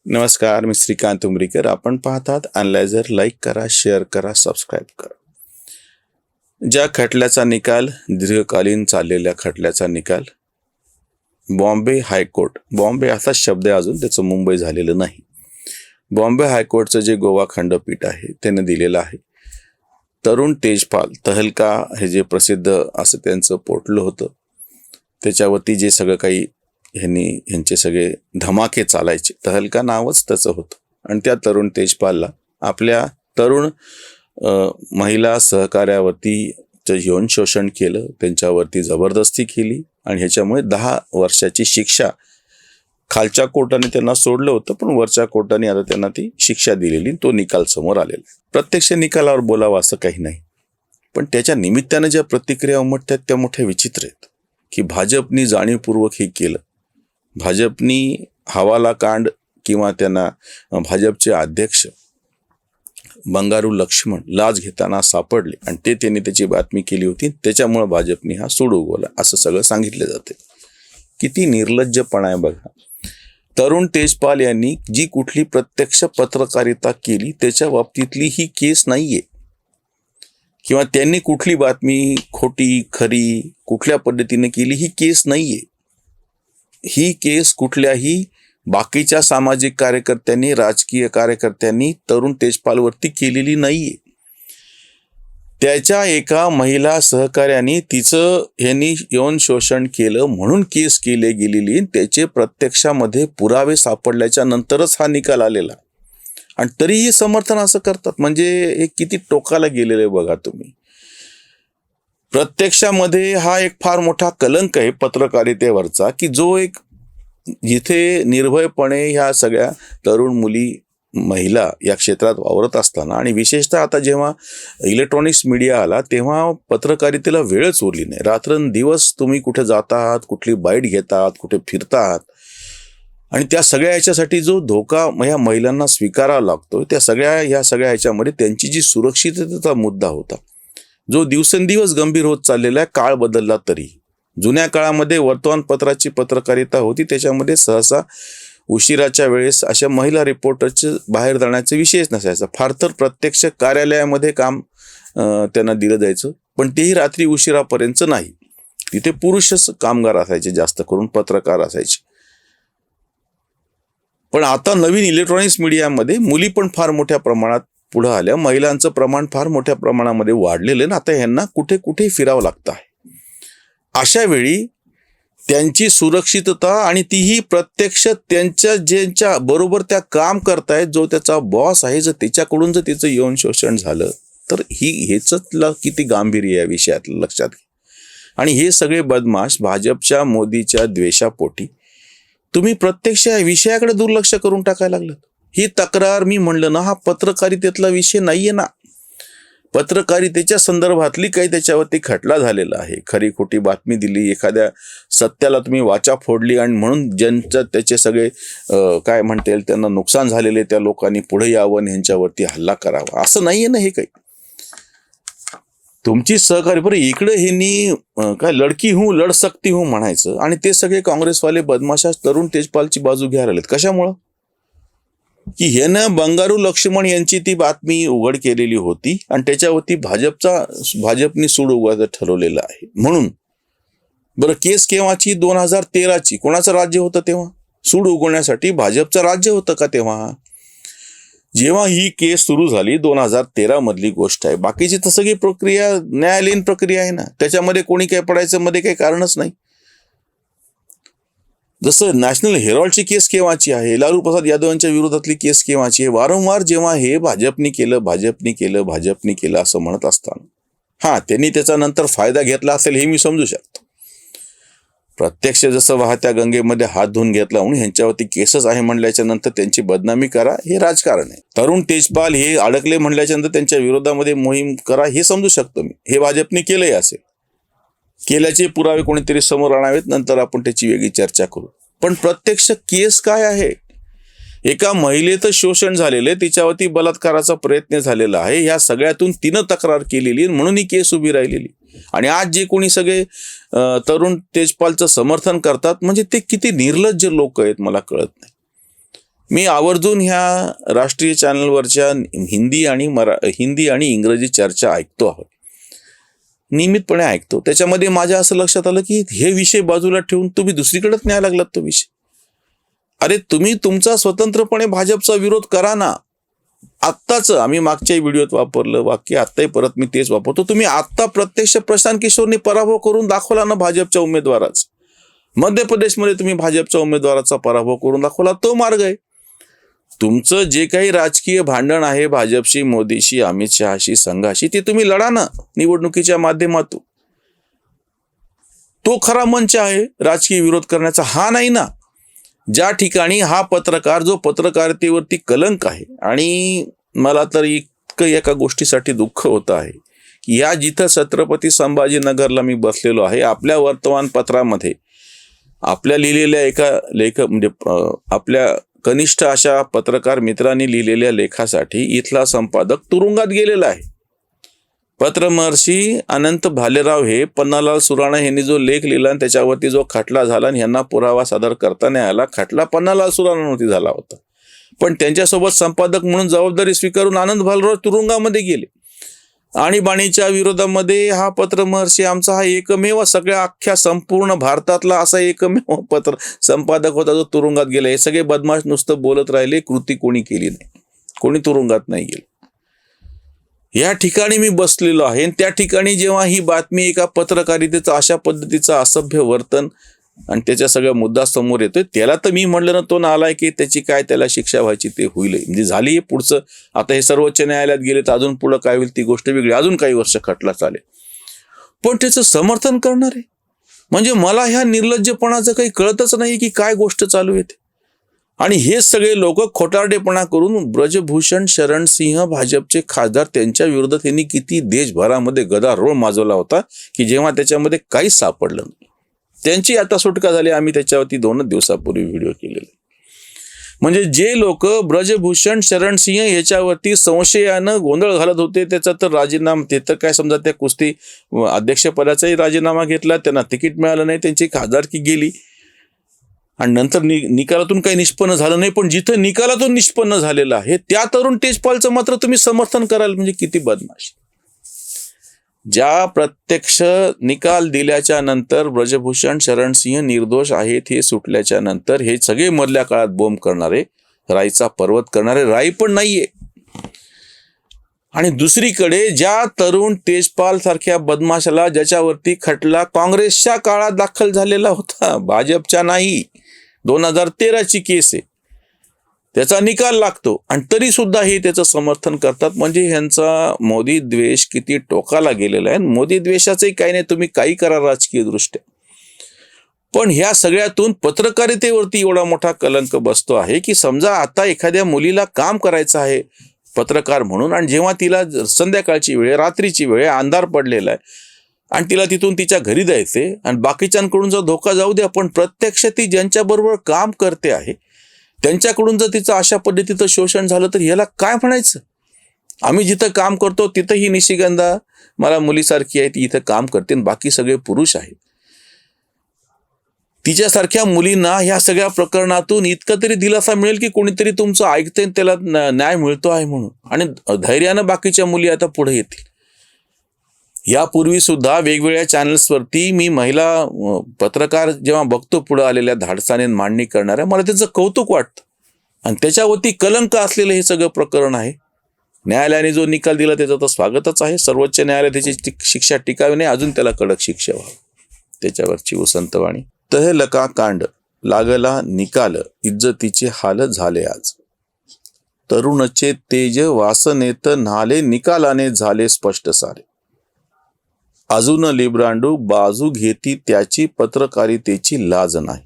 नमस्कार, मी श्रीकांत उमरीकर. आपण पाहतात अनलायझर. लाईक करा, शेअर करा, सबस्क्राईब करा. ज्या खटल्याचा निकाल, दीर्घकालीन चाललेल्या खटल्याचा निकाल, बॉम्बे हायकोर्ट, बॉम्बे असाच शब्द आहे अजून, त्याचं मुंबई झालेलं नाही. बॉम्बे हायकोर्टचं जे गोवा खंडपीठ आहे त्याने दिलेलं आहे. तरुण तेजपाल, तहलका हे जे प्रसिद्ध असं त्यांचं पोर्टल होतं, त्याच्यावरती जे सगळं काही ह्यांचे सगळे धमाके चालायचे, तहलका नावच त्याचं होतं. आणि त्या तरुण तेजपालला आपल्या तरुण महिला सहकार्यावरती यौन शोषण केलं, त्यांच्यावरती जबरदस्ती केली आणि ह्याच्यामुळे 10 वर्षाची शिक्षा खालच्या कोर्टाने त्यांना सोडलं होतं, पण वरच्या कोर्टाने आता त्यांना ती शिक्षा दिलेली, तो निकाल समोर आलेला. प्रत्यक्ष निकालावर बोलावं असं काही नाही, पण त्याच्या निमित्तानं ज्या प्रतिक्रिया उमटतात त्या मोठ्या विचित्र आहेत. की भाजपनी जाणीवपूर्वक हे केलं, भाजपनी हवाला कांड किंवा त्यांना भाजपचे अध्यक्ष बंगारू लक्ष्मण लाच घेताना सापडले आणि त्यांनी त्याची बातमी केली होती, त्याच्यामुळे भाजपनी हा सूड उगवला असं सगळं सांगितलं जाते. किती निर्लज्जपणा आहे बघा. तरुण तेजपाल यांनी जी कुठली प्रत्यक्ष पत्रकारिता केली त्याच्या बाबतीतली ही केस नाहीये, किंवा त्यांनी कुठली बातमी खोटी खरी कुठल्या पद्धतीने केली ही केस नाहीये. ही केस कुठल्याही बाकीच्या सामाजिक कार्यकर्त्यांनी, राजकीय कार्यकर्त्यांनी तरुण तेजपालवरती केलेली नाहीये. त्याच्या एका महिला सहकार्याने तिचं यांनी यौन शोषण केलं म्हणून केस केली गेलेली, त्याचे प्रत्यक्षामध्ये पुरावे सापडल्याच्या नंतरच हा निकाल आलेला. आणि तरीही समर्थन असं करतात, म्हणजे हे किती टोकाला गेलेलं आहे बघा तुम्ही. प्रत्यक्षामध्ये हा एक फार मोठा कलंक आहे पत्रकारितेवरचा, की जो एक जिथे निर्भयपणे ह्या सगळ्या तरुण मुली महिला या क्षेत्रात वावरत असताना, आणि विशेषतः आता जेव्हा इलेक्ट्रॉनिक्स मीडिया आला तेव्हा पत्रकारितेला वेळच उरली नाही. रात्रंदिवस तुम्ही कुठे जातात, कुठली बाईट घेतात, कुठे फिरतात, आणि त्या सगळ्या ह्याच्यासाठी जो धोका ह्या महिलांना स्वीकारावा लागतो, ह्या सगळ्या ह्याच्यामध्ये त्यांची जी सुरक्षिततेचा मुद्दा होता, जो दिवसेंदिवस गंभीर होत चाललेला आहे. काळ बदलला तरी जुन्या काळामध्ये वर्तमानपत्राची पत्रकारिता होती, त्याच्यामध्ये सहसा उशिराच्या वेळेस अशा महिला रिपोर्टरचे बाहेर जाण्याचा विषयच नसायचा. फार तर प्रत्यक्ष कार्यालयामध्ये काम त्यांना दिलं जायचं, पण तेही रात्री उशिरापर्यंत नाही. तिथे पुरुषच कामगार असायचे, जास्त करून पत्रकार असायचे. पण आता नवीन इलेक्ट्रॉनिक्स मीडियामध्ये मुली पण फार मोठ्या प्रमाणात पुढे आल्या, महिलांचं प्रमाण फार मोठ्या प्रमाणामध्ये वाढलेलं आहे. आता ह्यांना कुठे कुठे फिरावं लागतं आहे. अशा वेळी त्यांची सुरक्षितता, आणि तीही प्रत्यक्ष ज्यांच्या बरोबर त्या काम करतायत, जो त्याचा बॉस आहे, जर त्याच्याकडून जर तिचं यौन शोषण झालं तर ह्याचंच किती गांभीर्य या विषयात लक्षात घ्या. आणि हे सगळे बदमाश भाजपच्या मोदीच्या द्वेषापोटी तुम्ही प्रत्यक्ष या विषयाकडे दुर्लक्ष करून टाकायला लागलं. ही तक्रार, मी म्हणलं ना, हा पत्रकारितेतला विषय नाहीये ना. पत्रकारितेच्या संदर्भातली काही त्याच्यावरती खटला झालेला आहे, खरी खोटी बातमी दिली, एखाद्या सत्याला तुम्ही वाचा फोडली, आणि म्हणून ज्यांचं त्याचे सगळे काय म्हणता येईल त्यांना नुकसान झालेले त्या लोकांनी पुढे यावं आणि ह्यांच्यावरती हल्ला करावा, असं नाहीये ना. हे काही तुमची सहकारी बरं इकडे ह्यांनी काय लडकी हूं लढ सकती हूं म्हणायचं, आणि ते सगळे काँग्रेसवाले बदमाशा तरुण तेजपालची बाजू घ्यायला आलेत. कशामुळं? की ह्यानं बंगारू लक्ष्मण यांची ती बातमी उघड केलेली होती आणि त्याच्यावरती भाजपनी सूड उगवायचं ठरवलेलं आहे म्हणून. बरं, केस केव्हाची? 2013ची. कोणाचं राज्य होतं तेव्हा? सूड उगवण्यासाठी भाजपचं राज्य होतं का तेव्हा? जेव्हा ही केस सुरू झाली 2013 मधली गोष्ट आहे. बाकीची तर सगळी प्रक्रिया न्यायालयीन प्रक्रिया आहे ना, त्याच्यामध्ये कोणी काय पडायचं मध्ये काही कारणच नाही. जसं नॅशनल हेराल्डची केस केव्हाची आहे, लालू प्रसाद यादव यांच्या विरोधातली केस केव्हाची आहे. वारंवार जेव्हा हे भाजपनी केलं असं म्हणत असताना त्यांनी त्याचा नंतर फायदा घेतला असेल हे मी समजू शकतो. प्रत्यक्ष जसं वाहत्या गंगेमध्ये हात धुवून घेतला म्हणून ह्यांच्यावरती केसच आहे म्हणल्याच्या नंतर त्यांची बदनामी करा, हे राजकारण आहे. तरुण तेजपाल हे अडकले म्हणल्याच्या नंतर त्यांच्या विरोधामध्ये मोहीम करा, हे समजू शकतो मी. हे भाजपने केलंही असेल, केल्याचे पुरावे कोणीतरी समोर आणावेत, नंतर आपण त्याची वेगळी चर्चा करू. पण प्रत्यक्ष केस काय आहे? एका महिलेचं शोषण झालेलं आहे, तिच्यावरती बलात्काराचा प्रयत्न झालेला आहे, ह्या सगळ्यातून तिनं तक्रार केलेली म्हणून ही केस उभी राहिलेली. आणि आज जे कोणी सगळे तरुण तेजपालचं समर्थन करतात, म्हणजे ते किती निर्लज्ज लोक आहेत मला कळत नाही. मी आवर्जून ह्या राष्ट्रीय चॅनलवरच्या हिंदी आणि इंग्रजी चर्चा ऐकतो आहोत, नियमितपणे ऐकतो. त्याच्यामध्ये माझ्या असं लक्षात आलं की हे विषय बाजूला ठेवून तुम्ही दुसरीकडेच न्याय लागलात तो विषय. अरे तुम्ही तुमचा स्वतंत्रपणे भाजपचा विरोध करा ना. आत्ताच आम्ही मागच्या व्हिडिओत वापरलं वाक्य, आत्ताही परत मी तेच वापरतो. तुम्ही आत्ता प्रत्यक्ष प्रशांत किशोरने पराभव करून दाखवला ना भाजपच्या उमेदवाराचा. मध्य प्रदेशमध्ये तुम्ही भाजपच्या उमेदवाराचा पराभव करून दाखवला, तो मार्ग आहे. तुमचं जे काही राजकीय भांडण आहे भाजपशी, मोदीशी, अमित शहाशी, संघाशी, ते तुम्ही लढा ना निवडणुकीच्या माध्यमातून. तो खरा मंच आहे राजकीय विरोध करण्याचा, हा नाही ना. ज्या ठिकाणी हा पत्रकार जो पत्रकारितेवरती कलंक आहे, आणि मला तर इतकं एका गोष्टीसाठी दुःख होतं आहे की या जिथं छत्रपती संभाजीनगरला मी बसलेलो आहे, आपल्या वर्तमानपत्रामध्ये आपल्या लिहिलेल्या एका म्हणजे आपल्या कनिष्ठ अशा पत्रकार मित्रांनी लिहिलेल्या लेखासाठी इथला संपादक तुरुंगात गेलेला आहे. पत्रमहर्षी अनंत भालेराव हे पन्नालाल सुराणा यांनी जो लेख लिहिला आणि त्याच्यावरती जो खटला झाला आणि यांना पुरावा सादर करता नाही आला, खटला पन्नालाल सुराणावरती झाला होता, पण त्यांच्यासोबत संपादक म्हणून जबाबदारी स्वीकारून आनंद भालेराव तुरुंगामध्ये गेले. आणीबाणीच्या विरोधामध्ये हा पत्रमहर्षी आमचा हा एकमेव, सगळ्या अख्ख्या संपूर्ण भारतातला असा एकमेव पत्र संपादक होता जो तुरुंगात गेला. हे सगळे बदमाश नुसतं बोलत राहिले, कृती कोणी केली नाही, कोणी तुरुंगात नाही गेलं. या ठिकाणी मी बसलेलो आहे, त्या ठिकाणी जेव्हा ही बातमी एका पत्रकारितेचं अशा पद्धतीचं असभ्य वर्तन आणि त्याच्या सगळ्या मुद्दा समोर येतोय, त्याला तर मी म्हणलं ना तो नालाय की त्याची काय त्याला शिक्षा व्हायची ते होईल. म्हणजे झाली पुढचं, आता हे सर्वोच्च न्यायालयात गेले तर अजून पुढं काय होईल ती गोष्ट वेगळी, अजून काही वर्ष खटला चालेल. पण त्याचं समर्थन करणारे म्हणजे मला ह्या निर्लज्जपणाचं काही कळतच नाही की काय गोष्ट चालू आहे. आणि हे सगळे लोक खोटारडेपणा करून ब्रजभूषण शरण सिंह भाजपचे खासदार, त्यांच्या विरोधात त्यांनी किती देशभरामध्ये गदारोळ माजवला होता की जेव्हा त्याच्यामध्ये काहीच सापडलं नाही. त्यांची आता सुटका झाली. आम्ही त्याच्यावरती 2 दिवसापूर्वी व्हिडिओ केलेले. म्हणजे जे लोक ब्रजभूषण शरण सिंह याच्यावरती संशयानं गोंधळ घालत होते, त्याचा तर राजीनामा, ते तर काय समजा त्या कुस्ती अध्यक्षपदाचाही राजीनामा घेतला, त्यांना तिकीट मिळालं नाही, त्यांची खासदारकी गेली आणि नंतर निकालातून काही निष्पन्न झालं नाही. पण जिथं निकालातून निष्पन्न झालेलं आहे त्या तरुण तेजपालचं मात्र तुम्ही समर्थन कराल, म्हणजे किती बदमाश. ज्या प्रत्यक्ष निकाल दिल्याच्या नंतर ब्रजभूषण शरण सिंह निर्दोष आहेत हे सुटल्याच्या नंतर हे सगळे मधल्या काळात बॉम्ब करणारे, राईचा पर्वत करणारे राई पण नाहीये. आणि दुसरीकडे ज्या तरुण तेजपाल सारख्या बदमाशाला, ज्याच्यावरती खटला काँग्रेसच्या काळात दाखल झालेला होता, भाजपच्या नाही, 2013ची केस आहे, त्याचा निकाल लागतो आणि तरी सुद्धा हे त्याचं समर्थन करतात. म्हणजे ह्यांचा मोदी द्वेष किती टोकाला गेलेला आहे. मोदी द्वेषाचंही काही नाही, तुम्ही काही करा राजकीय दृष्ट्या, पण ह्या सगळ्यातून पत्रकारितेवरती एवढा मोठा कलंक बसतो आहे की समजा आता एखाद्या मुलीला काम करायचं आहे पत्रकार म्हणून, आणि जेव्हा तिला संध्याकाळची वेळ, रात्रीची वेळ, अंधार पडलेला आहे आणि तिला तिथून तिच्या घरी जायचे आणि बाकीच्यांकडून जर धोका जाऊ द्या, पण प्रत्यक्ष ती ज्यांच्याबरोबर काम करते आहे त्यांच्याकडून जर तिचं अशा पद्धतीचं शोषण झालं तर ह्याला काय म्हणायचं. आम्ही जिथं काम करतो तिथं ही निशिगंधा मला मुलीसारखी आहे, ती इथं काम करते, बाकी सगळे पुरुष आहेत. तिच्यासारख्या मुलींना ह्या सगळ्या प्रकरणातून इतका तरी दिलासा मिळेल की कोणीतरी तुमचं ऐकतंय, त्याला न्याय मिळतो आहे म्हणून, आणि धैर्यानं बाकीच्या मुली आता पुढे येतील. यापूर्वी सुद्धा वेगवेगळ्या चॅनल्सवरती मी महिला पत्रकार जेव्हा बघतो पुढे आलेल्या धाडसाने मांडणी करणाऱ्या, मला त्याचं कौतुक वाटतं. आणि त्याच्यावरती कलंक असलेलं हे सगळं प्रकरण आहे. न्यायालयाने जो निकाल दिला त्याचं तर स्वागतच आहे. सर्वोच्च न्यायालय त्याची शिक्षा टिकावी नाही, अजून त्याला कडक शिक्षा व्हावी. त्याच्यावरची वसंतवाणी. तहलका कांड लागला निकाल, इज्जतीचे हाल झाले आज. तरुणचे तेज वासनेत न्हाले, निकालाने झाले स्पष्ट सारे. अजून लिब्रांडू बाजू घेती त्याची, पत्रकारितेची लाज नाही.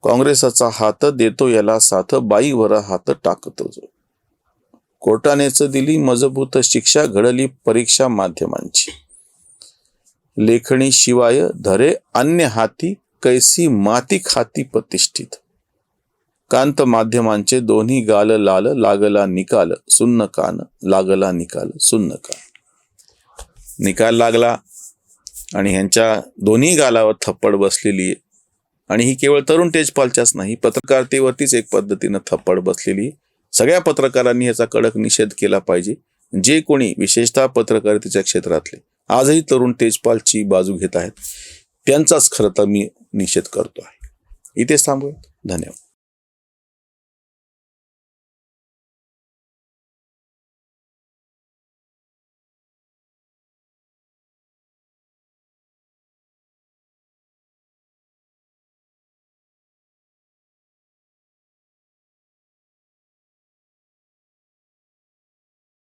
काँग्रेसचा हात देतो याला साथ, बाईवर हात टाकतो जो. कोर्टानेच दिली मजबूत शिक्षा, घडली परीक्षा माध्यमांची. लेखणी शिवाय धरे अन्य हाती, कैसी माती खाती प्रतिष्ठित. कांत माध्यमांचे दोन्ही गाल लाल, लागला निकाल सुन्न कान, लागला निकाल सुन्न कान. निकाल लागला आणि ह्यांच्या दोन्ही गालावर थप्पड बसलेली आहे आणि ही केवळ तरुण तेजपालच्याच नाही, पत्रकारितेवरतीच एक पद्धतीनं थप्पड बसलेली. सगळ्या पत्रकारांनी याचा कडक निषेध केला पाहिजे. जे कोणी विशेषतः पत्रकारितेच्या क्षेत्रातले आजही तरुण तेजपालची बाजू घेत आहेत, त्यांचाच खरं तर मी निषेध करतो आहे. इथेच थांबूयात. धन्यवाद.